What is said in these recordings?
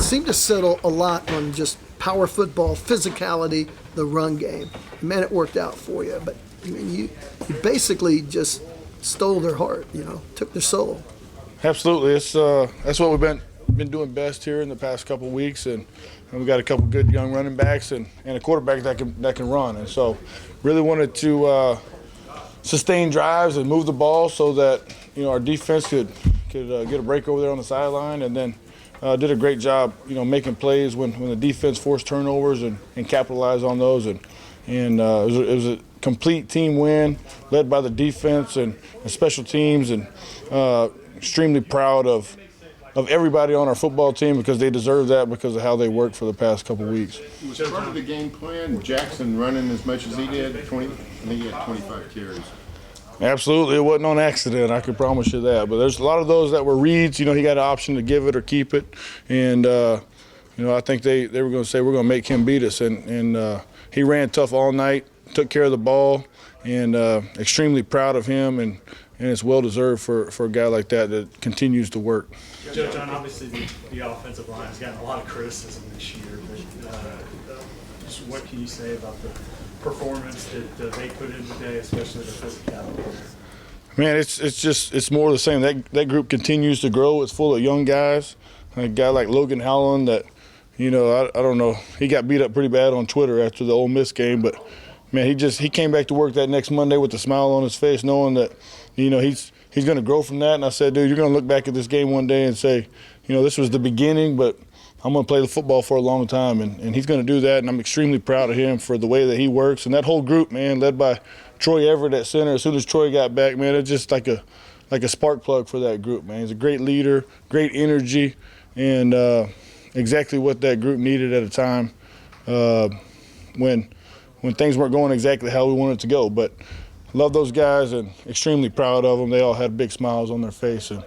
seemed to settle a lot on just power football, physicality, the run game. Man, it worked out for you. But I mean, you basically just stole their heart, took their soul. Absolutely. That's what we've been doing best here in the past couple of weeks, and we got a couple good young running backs and a quarterback that can run. And so really wanted to sustain drives and move the ball so that our defense could get a break over there on the sideline, and then did a great job making plays when the defense forced turnovers and capitalized on those, and it was a complete team win led by the defense and special teams, and extremely proud of everybody on our football team because they deserve that because of how they worked for the past couple of weeks. Was part of the game plan Jackson running as much as he did? I think he had 25 carries. Absolutely. It wasn't on accident, I can promise you that. But there's a lot of those that were reads. He got an option to give it or keep it. And, I think they were going to say we're going to make him beat us. And he ran tough all night, took care of the ball, and extremely proud of him. And it's well-deserved for a guy like that continues to work. Joe Jon, obviously the offensive line has gotten a lot of criticism this year. But just what can you say about the performance that they put in today, especially the physicality? Man, it's more of the same. That group continues to grow. It's full of young guys. A guy like Logan Howland that, I don't know, he got beat up pretty bad on Twitter after the Ole Miss game, but man, he came back to work that next Monday with a smile on his face, knowing that, he's going to grow from that. And I said, dude, you're going to look back at this game one day and say, this was the beginning, but I'm going to play the football for a long time. And he's going to do that, and I'm extremely proud of him for the way that he works. And that whole group, man, led by Troy Everett at center. As soon as Troy got back, man, it's just like a spark plug for that group, man. He's a great leader, great energy, and exactly what that group needed at a time when things weren't going exactly how we wanted it to go. But love those guys and extremely proud of them. They all had big smiles on their face, and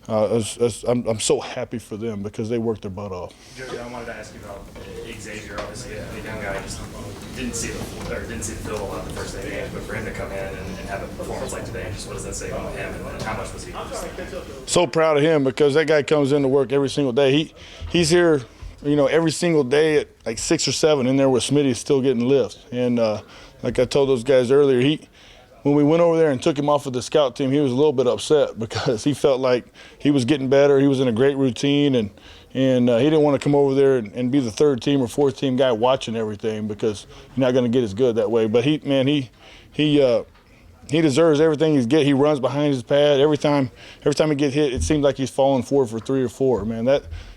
I'm so happy for them because they worked their butt off. Joe, I wanted to ask you about Xavier. Obviously, a young guy just didn't see the field a lot the first day of the game, but for him to come in and have a performance like today, just what does that say about him, and how much was he? So proud of him because that guy comes into work every single day. He's here, every single day at like 6 or 7 in there with Smitty still getting lifts. And like I told those guys earlier, when we went over there and took him off of the scout team, he was a little bit upset because he felt like he was getting better. He was in a great routine, and he didn't want to come over there and be the third team or fourth team guy watching everything because you're not going to get as good that way. But he deserves everything he's get. He runs behind his pad every time he gets hit. It seems like he's falling forward for 3 or 4. Man,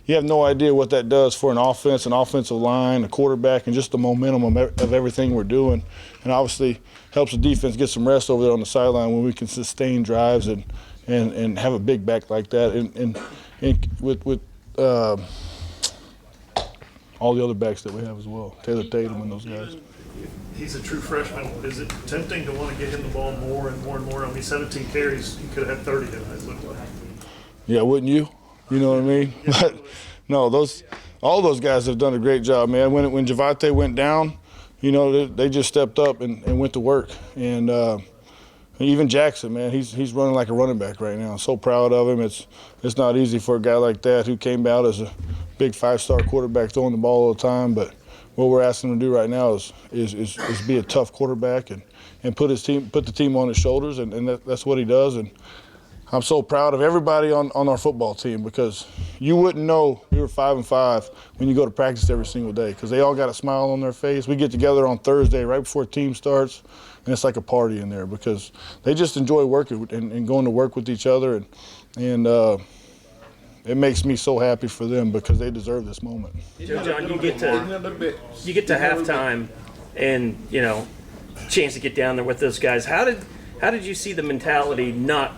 you have no idea what that does for an offense, an offensive line, a quarterback, and just the momentum of everything we're doing. And obviously helps the defense get some rest over there on the sideline when we can sustain drives and have a big back like that. And with all the other backs that we have as well, Taylor Tatum and those guys. He's a true freshman. Is it tempting to want to get him the ball more and more and more? I mean, 17 carries, he could have had 30 tonight, it looked like. Yeah, wouldn't you? You know what I mean? But no, all those guys have done a great job, man. When Javante went down, they just stepped up and went to work. And even Jackson, man, he's running like a running back right now. I'm so proud of him. It's not easy for a guy like that who came out as a big 5-star quarterback throwing the ball all the time. But what we're asking him to do right now is be a tough quarterback and put the team on his shoulders, and that's what he does. And I'm so proud of everybody on our football team because you wouldn't know we were 5-5 when you go to practice every single day because they all got a smile on their face. We get together on Thursday right before team starts, and it's like a party in there because they just enjoy working and going to work with each other, and it makes me so happy for them because they deserve this moment. Joe Jon, you get to halftime and chance to get down there with those guys. How did you see the mentality not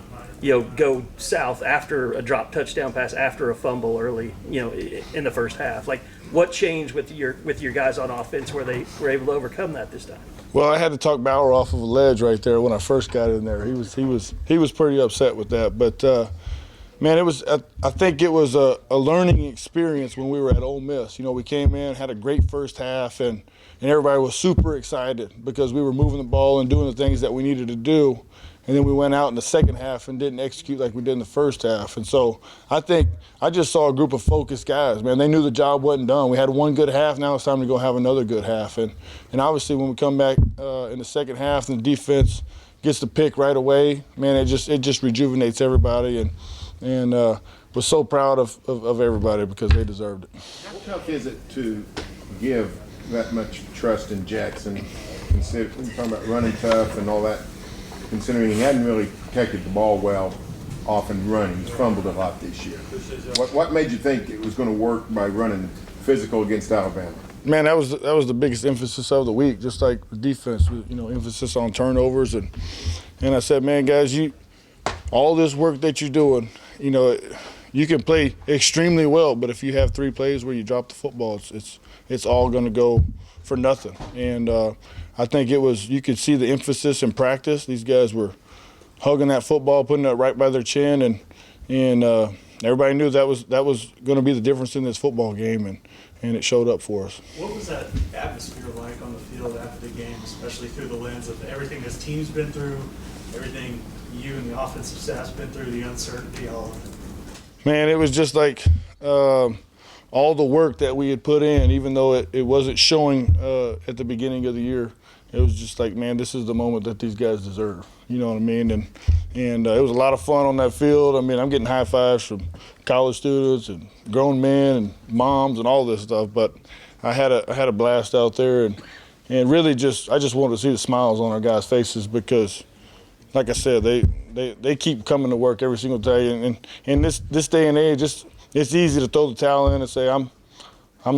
go south after a drop touchdown pass, after a fumble early, in the first half? Like, what changed with your guys on offense where they were able to overcome that this time? Well, I had to talk Bauer off of a ledge right there when I first got in there. He was pretty upset with that, but man, I think it was a learning experience when we were at Ole Miss. We came in, had a great first half, and everybody was super excited because we were moving the ball and doing the things that we needed to do. and then we went out in the second half and didn't execute like we did in the first half. And so I think I just saw a group of focused guys, man. They knew the job wasn't done. We had one good half. Now it's time to go have another good half. And obviously when we come back in the second half and the defense gets the pick right away, man, it just rejuvenates everybody. And was so proud of everybody because they deserved it. How tough is it to give that much trust in Jackson? Consider, you're talking about running tough and all that, considering he hadn't really protected the ball well off and running. He's fumbled a lot this year. What made you think it was going to work by running physical against Alabama? Man, that was the biggest emphasis of the week, just like the defense, emphasis on turnovers. And I said, man, guys, all this work that you're doing, you can play extremely well, but if you have 3 plays where you drop the football, it's all going to go for nothing. And I think you could see the emphasis in practice. These guys were hugging that football, putting it right by their chin, and everybody knew that was going to be the difference in this football game, and it showed up for us. What was that atmosphere like on the field after the game, especially through the lens of everything this team's been through, everything you and the offensive staff's been through, the uncertainty, all of it? Man, it was just like all the work that we had put in, even though it wasn't showing at the beginning of the year. It was just like, man, this is the moment that these guys deserve. You know what I mean? And it was a lot of fun on that field. I mean, I'm getting high fives from college students and grown men and moms and all this stuff. But I had a blast out there, and really I just wanted to see the smiles on our guys' faces because, like I said, they keep coming to work every single day. And in this day and age, it's easy to throw the towel in and say, I'm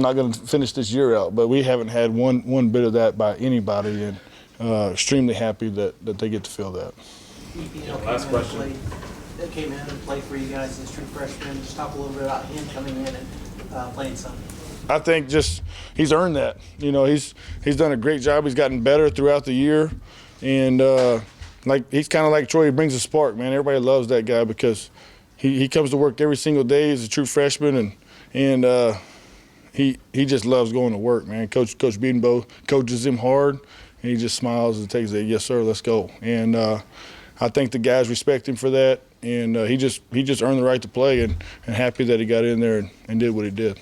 not going to finish this year out. But we haven't had one bit of that by anybody, and extremely happy that they get to feel that. Last question. That came in and played for you guys as true freshman. Just talk a little bit about him coming in and playing some. I think just he's earned that. He's done a great job. He's gotten better throughout the year, and he's kind of like Troy. He brings a spark, man. Everybody loves that guy because he comes to work every single day as a true freshman, and he just loves going to work, man. Coach Bedenbaugh coaches him hard, and he just smiles and takes it. Yes, sir. Let's go. And I think the guys respect him for that, and he just earned the right to play, and happy that he got in there and did what he did.